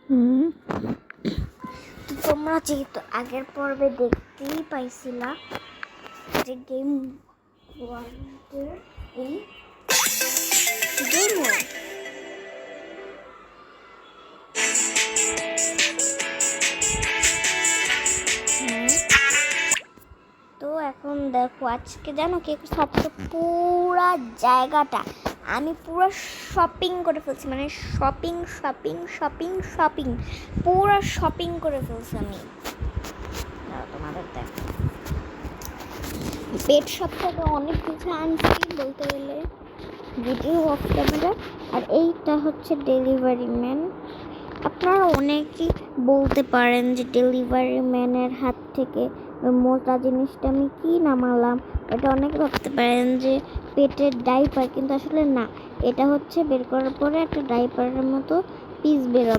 তো তোমরা যেহেতু আগের পর্বে দেখতেই পাইছিলা যে গেম ওয়ার্ল্ডের এই গেম তো এখন দেখো আজকে জানো কি সবচেয়ে পুরা জায়গাটা আমি পুরো শপিং করে ফেলছি, মানে শপিং শপিং শপিং শপিং পুরো শপিং করে ফেলছি আমি। তোমাদের দেখো পেট শপ থেকে অনেক কিছু আনছি বলতে গেলে, ভিডিও অফ ক্যামেরা। আর এইটা হচ্ছে ডেলিভারি ম্যান। আপনারা অনেকেই বলতে পারেন যে ডেলিভারি ম্যানের হাত থেকে মোটা জিনিসটা আমি কি নামালাম, এটা অনেকে ভাবতে পারেন যে পেটের ডাইপার, কিন্তু আসলে না, এটা হচ্ছে বের করার পরে একটা ডাইপারের মতো পিস বেরোবে।